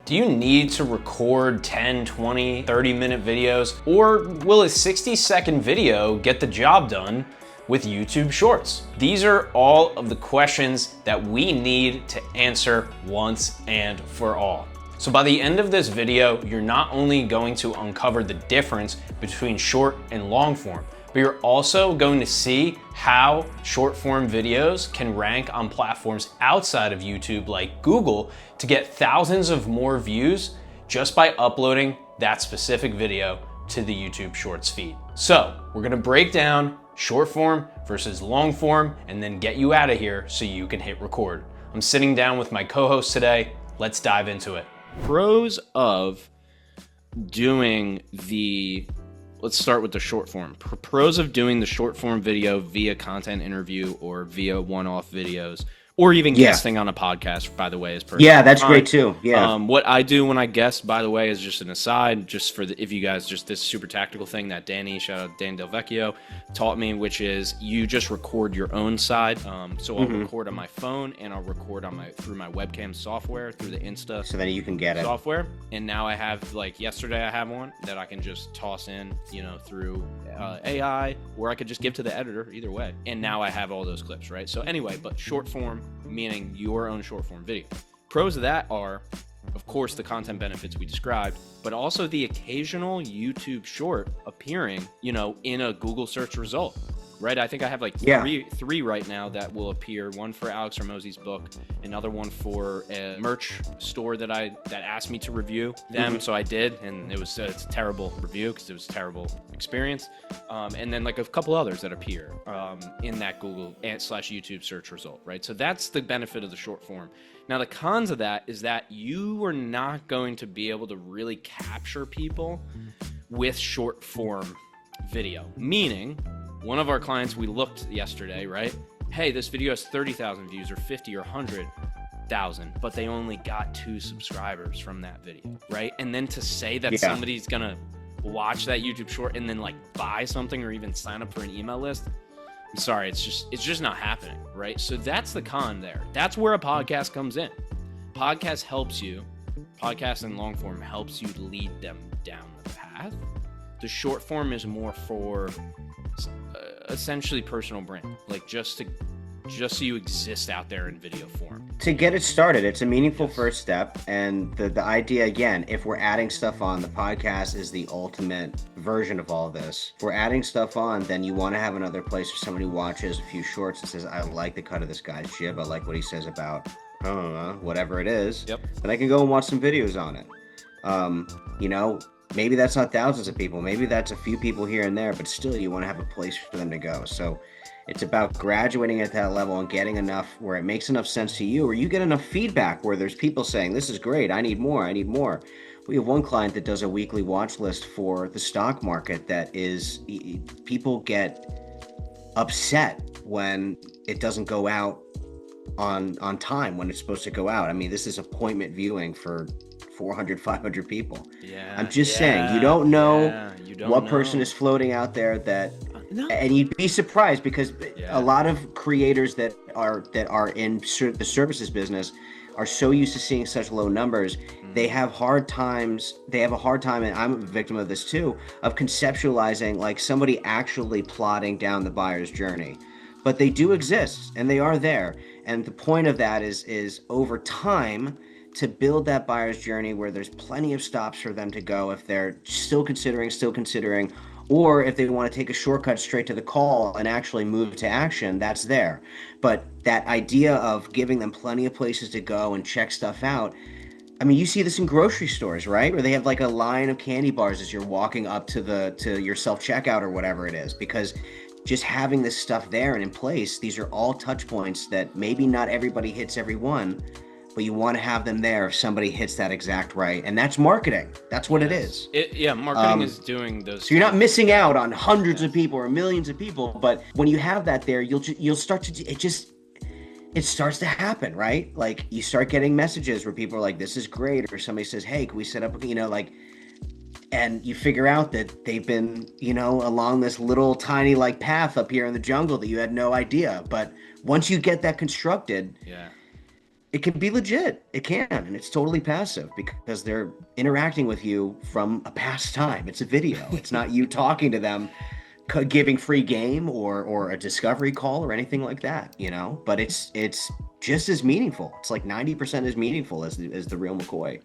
Do you need to record 10, 20, 30-minute videos? Or will a 60-second video get the job done with YouTube Shorts? These are all of the questions that we need to answer once and for all. So by the end of this video, you're not only going to uncover the difference between short and long form, but you're also going to see how short form videos can rank on platforms outside of YouTube like Google to get thousands of more views just by uploading that specific video to the YouTube Shorts feed. So we're gonna break down short form versus long form and then get you out of here so you can hit record. I'm sitting down with my co-host today. Let's dive into it. Pros of doing let's start with the short form. Pros of doing the short form video via content interview or via one-off videos, or even guesting on a podcast, by the way, is perfect. Yeah, that's great too. Yeah. What I do when I guest, by the way, is just an aside, just for if you guys, just this super tactical thing that shout out Dan Del Vecchio, taught me, which is you just record your own side. So I'll record on my phone and I'll record on through my webcam software, through the Insta. So then you can get it. Software. And now I have, like yesterday I have one that I can just toss in, through AI, or I could just give to the editor, either way. And now I have all those clips, right? So anyway, but short form, meaning your own short form video. Pros of that are, of course, the content benefits we described, but also the occasional YouTube short appearing, in a Google search result, right? I think I have like three right now that will appear. One for Alex Hormozi's book, another one for a merch store that asked me to review them. So I did, and it's a terrible review because it was a terrible experience. And then like a couple others that appear in that Google / YouTube search result, right? So that's the benefit of the short form. Now, the cons of that is that you are not going to be able to really capture people with short form video. Meaning, one of our clients, we looked yesterday, right? Hey, this video has 30,000 views or 50 or 100,000, but they only got 2 subscribers from that video, right? And then to say that somebody's gonna watch that YouTube short and then like buy something or even sign up for an email list, I'm sorry, it's just not happening, right? So that's the con there. That's where a podcast comes in. Podcast and long form helps you lead them down the path. The short form is more for essentially personal brand, like just so you exist out there in video form. To get it started, it's a meaningful first step. And the idea, again, if we're adding stuff on, the podcast is the ultimate version of all this. If we're adding stuff on, then you want to have another place where somebody watches a few shorts and says, I like the cut of this guy's jib. I like what he says about, whatever it is. Yep. Then I can go and watch some videos on it. Maybe that's not thousands of people. Maybe that's a few people here and there, but still you want to have a place for them to go. So it's about graduating at that level and getting enough where it makes enough sense to you, or you get enough feedback where there's people saying, this is great, I need more. We have one client that does a weekly watch list for the stock market that is, people get upset when it doesn't go out on time when it's supposed to go out. I mean, this is appointment viewing for 400, 500 people. Yeah, I'm just saying, you don't know what person is floating out there that, and you'd be surprised because a lot of creators that are in the services business are so used to seeing such low numbers. They have a hard time, and I'm a victim of this too, of conceptualizing like somebody actually plotting down the buyer's journey. But they do exist and they are there. And the point of that is over time, to build that buyer's journey where there's plenty of stops for them to go if they're still considering, or if they want to take a shortcut straight to the call and actually move to action, that's there. But that idea of giving them plenty of places to go and check stuff out, I mean, you see this in grocery stores, right? Where they have like a line of candy bars as you're walking up to your self-checkout or whatever it is, because just having this stuff there and in place, these are all touch points that maybe not everybody hits every one, but you want to have them there if somebody hits that exact right. And that's marketing. That's what it is. Marketing is doing those. So you're not missing out on hundreds of people or millions of people, but when you have that there, you'll start to, it starts to happen, right? Like you start getting messages where people are like, this is great. Or somebody says, hey, can we set up, and you figure out that they've been, along this little tiny like path up here in the jungle that you had no idea. But once you get that constructed, it can be legit. It can, and it's totally passive because they're interacting with you from a past time. It's a video. It's not you talking to them, giving free game or a discovery call or anything like that, you know. But it's just as meaningful. It's like 90% as meaningful as the real McCoy.